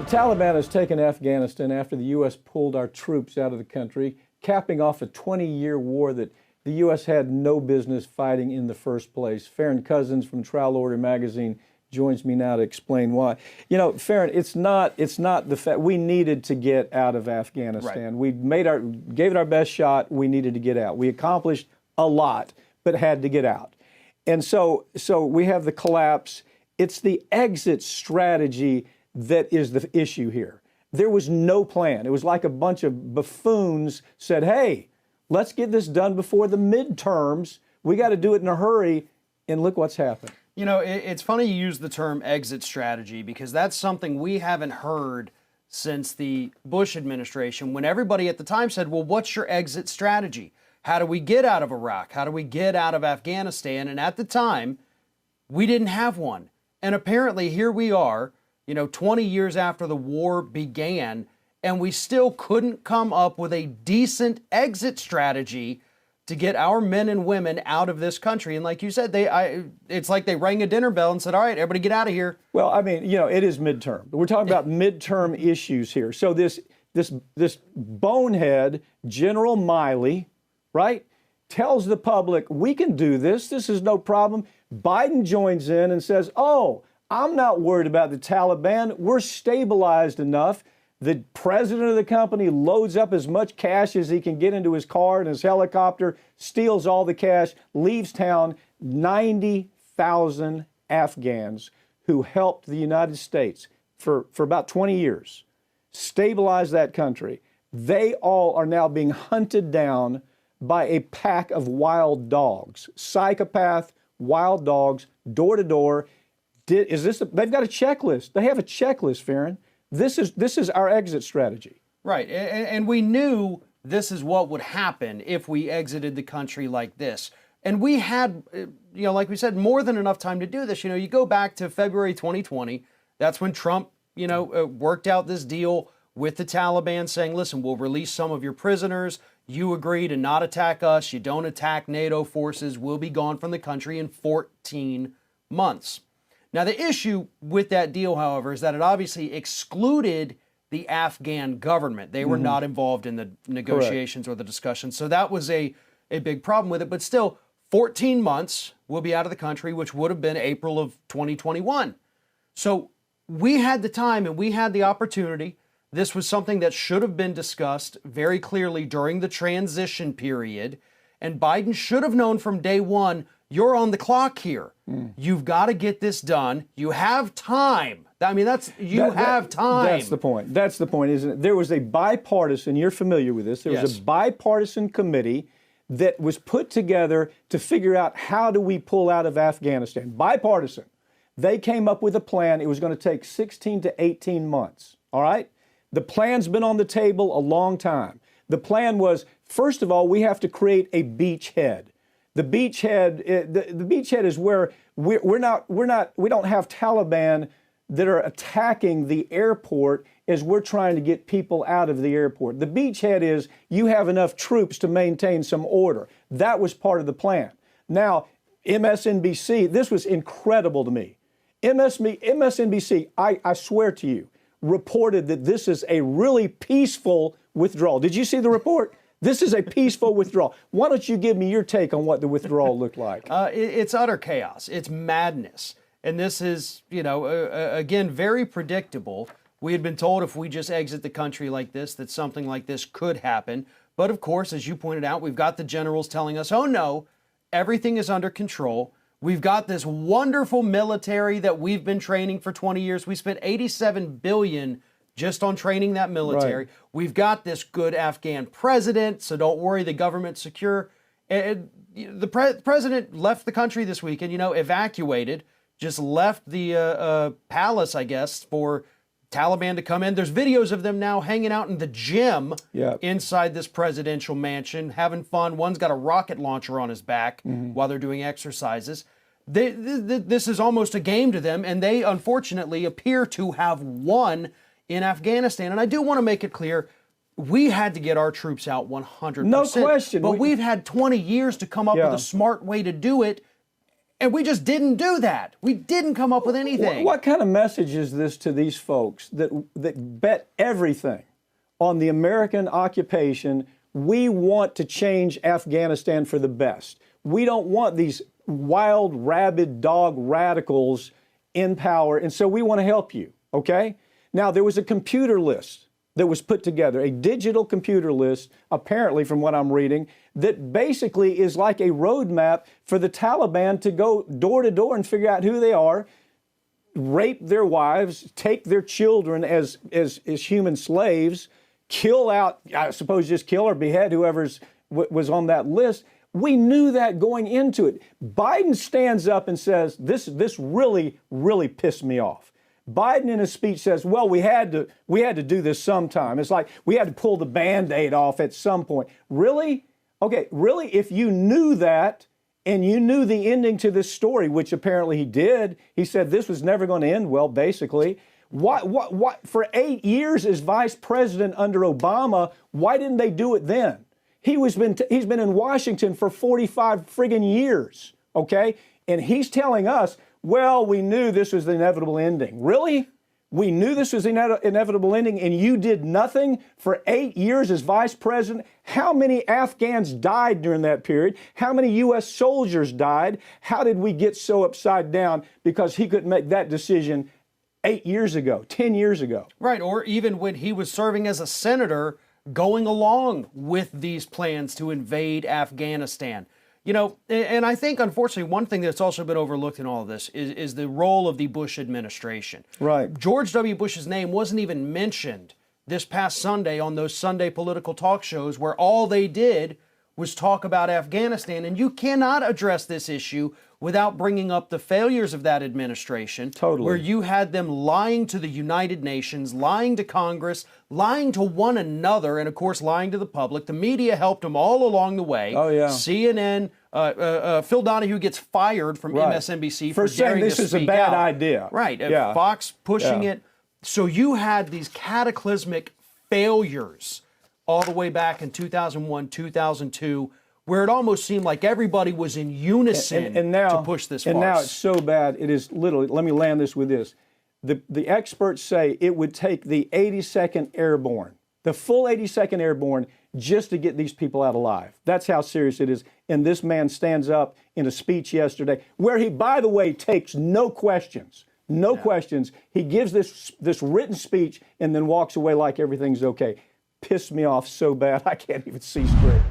The Taliban has taken Afghanistan after the U.S. pulled our troops out of the country, capping off a 20-year war that the U.S. had no business fighting in the first place. Farron Cousins from Trial Order Magazine joins me now to explain why. You know, Farron, it's not the fact we needed to get out of Afghanistan. Right. We gave it our best shot. We needed to get out. We accomplished a lot, but had to get out. And so we have the collapse. It's the exit strategy that is the issue here. There was no plan. It was like a bunch of buffoons said, hey, let's get this done before the midterms. We got to do it in a hurry. And look what's happened. You know, it's funny you use the term exit strategy because that's something we haven't heard since the Bush administration, when everybody at the time said, well, what's your exit strategy? How do we get out of Iraq? How do we get out of Afghanistan? And at the time, we didn't have one. And apparently here we are, 20 years after the war began, and we still couldn't come up with a decent exit strategy to get our men and women out of this country. And like you said, it's like they rang a dinner bell and said, all right, everybody get out of here. Well, I mean, it is midterm. We're talking about midterm issues here. So this bonehead, General Milley, right, tells the public, we can do this. This is no problem. Biden joins in and says, oh, I'm not worried about the Taliban. We're stabilized enough. The president of the company loads up as much cash as he can get into his car and his helicopter, steals all the cash, leaves town. 90,000 Afghans who helped the United States for about 20 years stabilize that country. They all are now being hunted down by a pack of wild dogs, psychopath, wild dogs, door to door. They've got a checklist. They have a checklist, Farron. This is our exit strategy. Right, and we knew this is what would happen if we exited the country like this. And we had, like we said, more than enough time to do this. You go back to February 2020. That's when Trump, worked out this deal with the Taliban saying, listen, we'll release some of your prisoners. You agree to not attack us. You don't attack NATO forces. We'll be gone from the country in 14 months. Now, the issue with that deal, however, is that it obviously excluded the Afghan government. They were not involved in the negotiations or the discussions. So that was a big problem with it. But still, 14 months we'll be out of the country, which would have been April of 2021. So we had the time and we had the opportunity. This was something that should have been discussed very clearly during the transition period. And Biden should have known from day one, you're on the clock here. You've got to get this done. You have time. I mean, have time. That's the point. That's the point, isn't it? There was a bipartisan, you're familiar with this, there was a bipartisan committee that was put together to figure out how do we pull out of Afghanistan. Bipartisan. They came up with a plan. It was going to take 16 to 18 months. All right? The plan's been on the table a long time. The plan was, first of all, we have to create a beachhead. The beachhead is where we don't have Taliban that are attacking the airport as we're trying to get people out of the airport. The beachhead is you have enough troops to maintain some order. That was part of the plan. Now, MSNBC, this was incredible to me. MSNBC, I swear to you, reported that this is a really peaceful withdrawal. Did you see the report? This is a peaceful withdrawal. Why don't you give me your take on what the withdrawal looked like? It's utter chaos. It's madness. And this is, again, very predictable. We had been told if we just exit the country like this, that something like this could happen. But of course, as you pointed out, we've got the generals telling us, oh no, everything is under control. We've got this wonderful military that we've been training for 20 years. We spent $87 billion just on training that military. Right. We've got this good Afghan president, so don't worry, the government's secure. And the president left the country this week and, evacuated, just left the palace, I guess, for Taliban to come in. There's videos of them now hanging out in the gym inside this presidential mansion, having fun. One's got a rocket launcher on his back while they're doing exercises. This is almost a game to them, and they unfortunately appear to have won in Afghanistan. And I do want to make it clear, we had to get our troops out 100%. No question. But we've had 20 years to come up with a smart way to do it. And we just didn't do that. We didn't come up with anything. What kind of message is this to these folks that bet everything on the American occupation? We want to change Afghanistan for the best. We don't want these wild, rabid dog radicals in power, and so we want to help you, okay? Now, there was a computer list that was put together, a digital computer list, apparently from what I'm reading, that basically is like a roadmap for the Taliban to go door to door and figure out who they are, rape their wives, take their children as human slaves, kill out, I suppose just kill or behead whoever's was on that list. We knew that going into it. Biden stands up and says, this really, really pissed me off. Biden in his speech says, well, we had to do this sometime. It's like we had to pull the Band-Aid off at some point. Really? Okay, really? If you knew that and you knew the ending to this story, which apparently he did, he said this was never going to end well, basically. What for 8 years as vice president under Obama, why didn't they do it then? He's been in Washington for 45 friggin' years, okay? And he's telling us, well, we knew this was the inevitable ending. Really? We knew this was the inevitable ending, and you did nothing for 8 years as vice president? How many Afghans died during that period? How many U.S. soldiers died? How did we get so upside down because he couldn't make that decision 8 years ago, 10 years ago? Right, or even when he was serving as a senator, going along with these plans to invade Afghanistan. You know, and I think, unfortunately, one thing that's also been overlooked in all of this is the role of the Bush administration. Right. George W. Bush's name wasn't even mentioned this past Sunday on those Sunday political talk shows where all they did was talk about Afghanistan. And you cannot address this issue without bringing up the failures of that administration. Totally. Where you had them lying to the United Nations, lying to Congress, lying to one another, and of course lying to the public. The media helped them all along the way. Oh, yeah. CNN, Phil Donahue gets fired from MSNBC for saying daring this to is a speak bad out. idea. Right. Yeah. Fox pushing Yeah. it. So you had these cataclysmic failures all the way back in 2001, 2002, where it almost seemed like everybody was in unison to push this farce. And now it's so bad, it is literally, let me land this with this. The experts say it would take the 82nd Airborne, the full 82nd Airborne, just to get these people out alive. That's how serious it is. And this man stands up in a speech yesterday, where he, by the way, takes no questions. No questions. He gives this written speech and then walks away like everything's okay. Pissed me off so bad I can't even see straight.